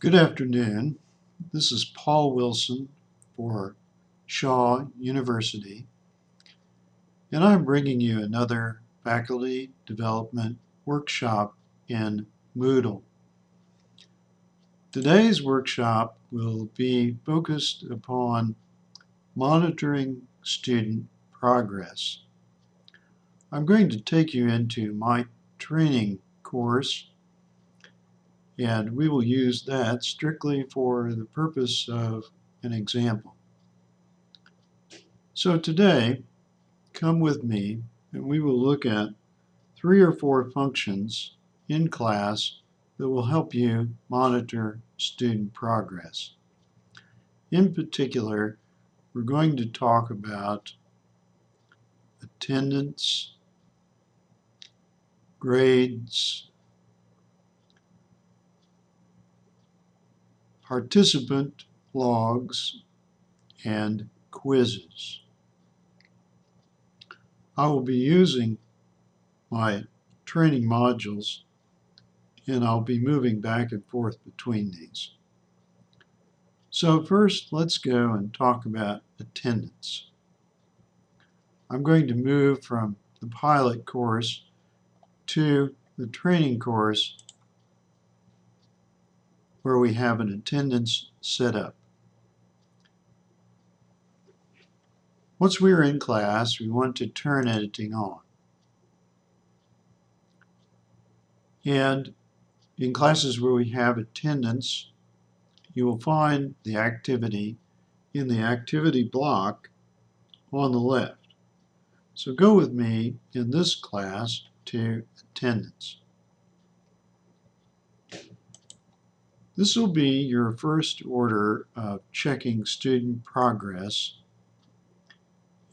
Good afternoon. This is Paul Wilson for Shaw University, and I'm bringing you another faculty development workshop in Moodle. Today's workshop will be focused upon monitoring student progress. I'm going to take you into my training course, and we will use that strictly for the purpose of an example. So today, come with me and we will look at 3 or 4 functions in class that will help you monitor student progress. In particular, we're going to talk about attendance, grades, participant logs, and quizzes. I will be using my training modules, and I'll be moving back and forth between these. So first, let's go and talk about attendance. I'm going to move from the pilot course to the training course where we have an attendance set up. Once we are in class, we want to turn editing on. And in classes where we have attendance, you will find the activity in the activity block on the left. So go with me in this class to attendance. This will be your first order of checking student progress.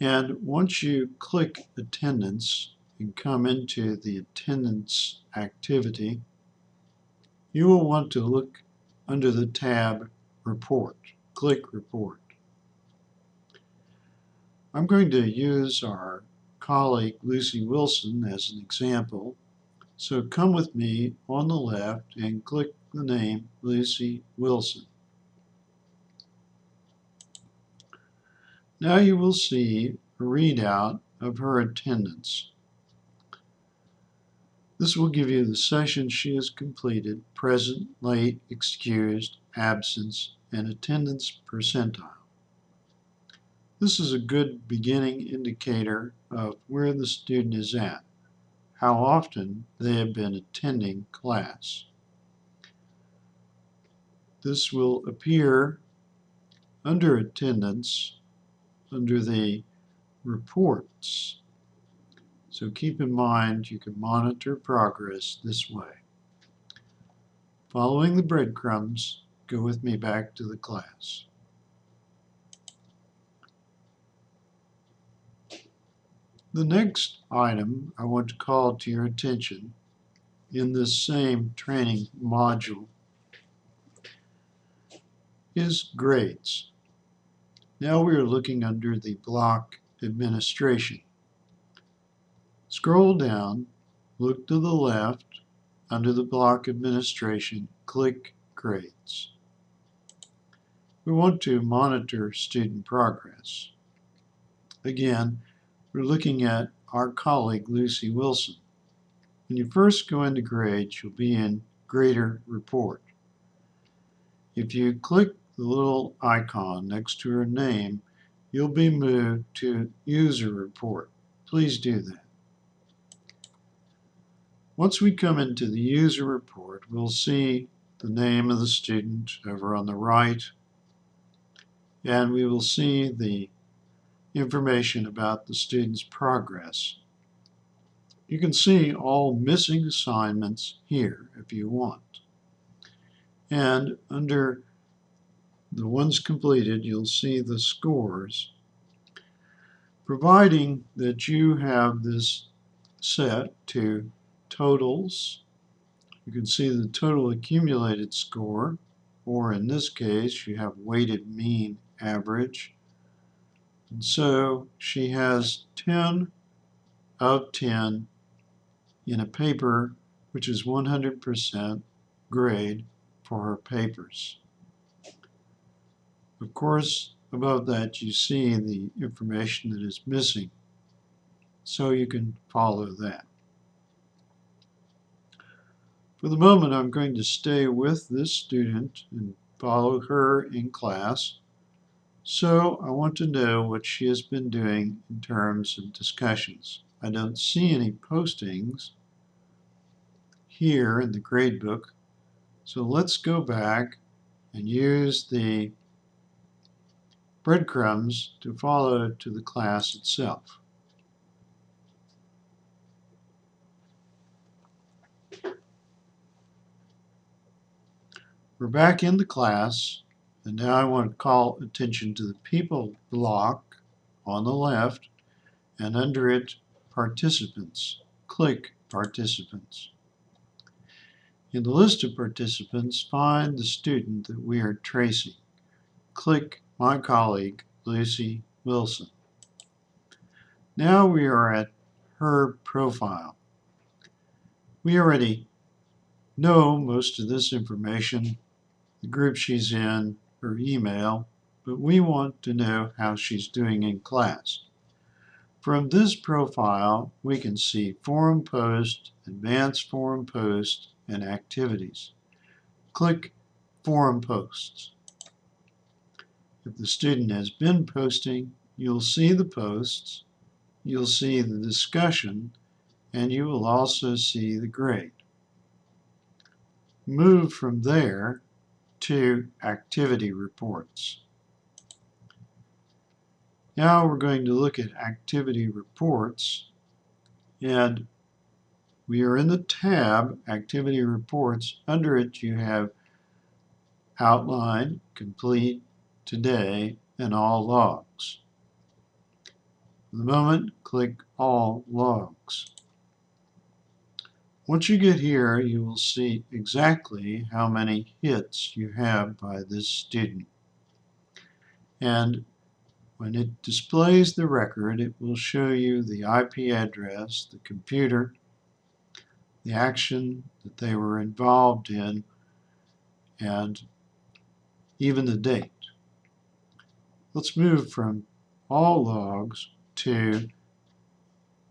And once you click attendance and come into the attendance activity, you will want to look under the tab Report. Click Report. I'm going to use our colleague Lucy Wilson as an example. So come with me on the left and click the name Lucy Wilson. Now you will see a readout of her attendance. This will give you the sessions she has completed, present, late, excused, absence, and attendance percentile. This is a good beginning indicator of where the student is at, how often they have been attending class. This will appear under attendance under the reports. So keep in mind you can monitor progress this way. Following the breadcrumbs, go with me back to the class. The next item I want to call to your attention in this same training module is grades. Now we are looking under the block administration. Scroll down, look to the left, under the block administration, click grades. We want to monitor student progress. Again, we're looking at our colleague Lucy Wilson. When you first go into grades, you'll be in Grader Report. If you click the little icon next to her name, you'll be moved to User Report. Please do that. Once we come into the User Report, we'll see the name of the student over on the right, and we will see the information about the student's progress. You can see all missing assignments here if you want. And under the ones completed, you'll see the scores. Providing that you have this set to totals, you can see the total accumulated score, or in this case, you have weighted mean average. And so she has 10 of 10 in a paper which is 100% grade for her papers. Of course, above that you see the information that is missing, so you can follow that. For the moment, I'm going to stay with this student and follow her in class. So I want to know what she has been doing in terms of discussions. I don't see any postings here in the gradebook. So let's go back and use the breadcrumbs to follow to the class itself. We're back in the class, and now I want to call attention to the people block on the left, and under it, participants. Click Participants. In the list of participants, find the student that we are tracing. Click My Colleague, Lucy Wilson. Now we are at her profile. We already know most of this information, the group she's in, her email, but we want to know how she's doing in class. From this profile, we can see forum post, advanced forum post, and activities. Click Forum Posts. If the student has been posting, you'll see the posts, you'll see the discussion, and you will also see the grade. Move from there to Activity Reports. Now we're going to look at Activity Reports, and we are in the tab Activity Reports. Under it you have Outline, Complete, Today, and All Logs. For the moment, click All Logs. Once you get here, you will see exactly how many hits you have by this student. And when it displays the record, it will show you the IP address, the computer, the action that they were involved in, and even the date. Let's move from All Logs to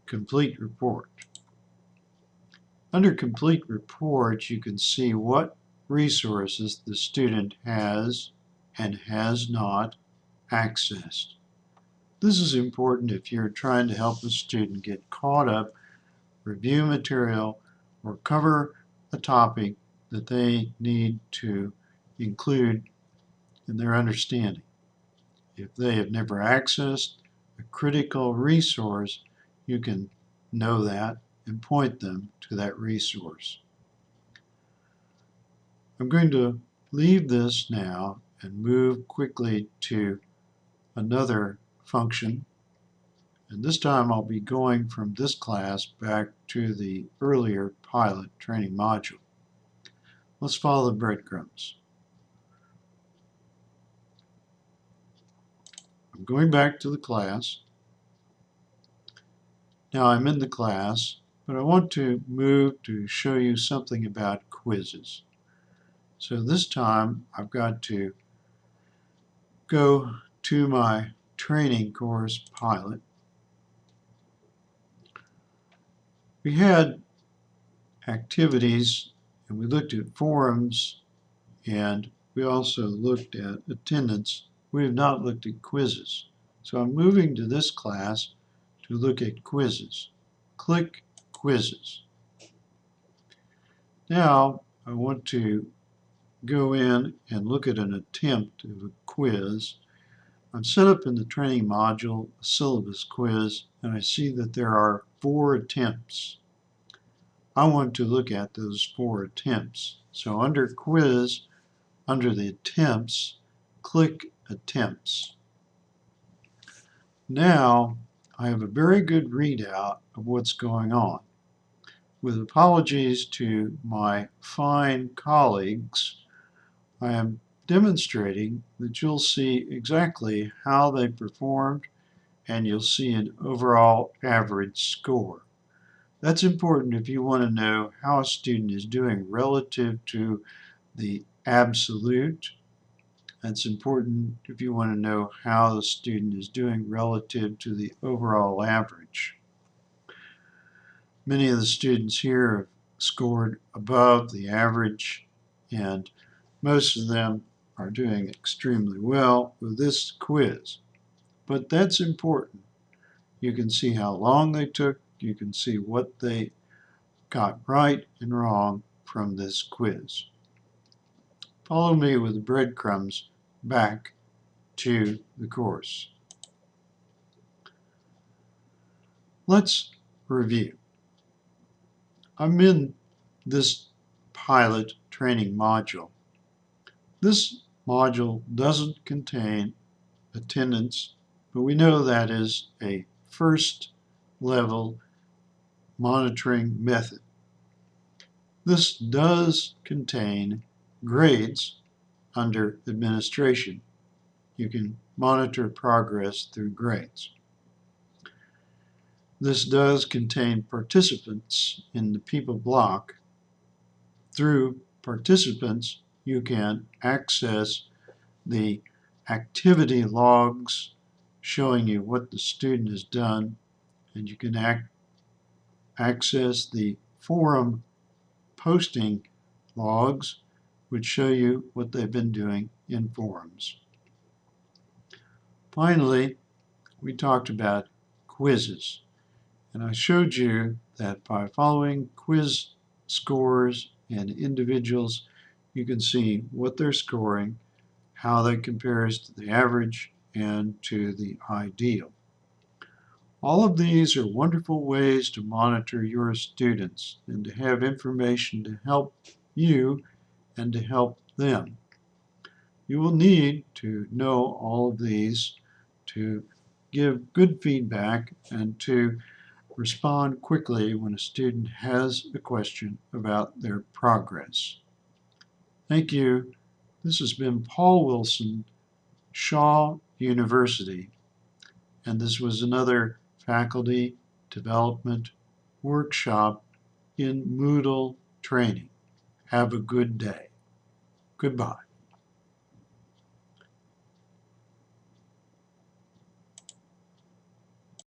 Complete Report. Under Complete Report, you can see what resources the student has and has not accessed. This is important if you're trying to help a student get caught up, review material, or cover a topic that they need to include in their understanding. If they have never accessed a critical resource, you can know that and point them to that resource. I'm going to leave this now and move quickly to another function. And this time I'll be going from this class back to the earlier pilot training module. Let's follow the breadcrumbs. I'm going back to the class. Now I'm in the class, but I want to move to show you something about quizzes. So this time I've got to go to my training course pilot. We had activities and we looked at forums and we also looked at attendance. We have not looked at quizzes. So I'm moving to this class to look at quizzes. Click Quizzes. Now I want to go in and look at an attempt of a quiz. I'm set up in the training module, a syllabus quiz, and I see that there are 4 attempts. I want to look at those 4 attempts. So under Quiz, under the attempts, click Attempts. Now I have a very good readout of what's going on. With apologies to my fine colleagues, I am demonstrating that you'll see exactly how they performed and you'll see an overall average score. That's important if you want to know how a student is doing relative to the absolute. That's important if you want to know how the student is doing relative to the overall average. Many of the students here have scored above the average, and most of them are doing extremely well with this quiz. But that's important. You can see how long they took. You can see what they got right and wrong from this quiz. Follow me with the breadcrumbs back to the course. Let's review. I'm in this pilot training module. This module doesn't contain attendance, but we know that is a first level monitoring method. This does contain grades under administration. You can monitor progress through grades. This does contain participants in the people block. Through participants, you can access the activity logs showing you what the student has done, and you can access the forum posting logs, which show you what they've been doing in forums. Finally, we talked about quizzes, and I showed you that by following quiz scores and individuals, you can see what they're scoring, how that compares to the average and to the ideal. All of these are wonderful ways to monitor your students and to have information to help you and to help them. You will need to know all of these to give good feedback and to respond quickly when a student has a question about their progress. Thank you. This has been Paul Wilson, Shaw University, and this was another faculty development workshop in Moodle training. Have a good day. Goodbye.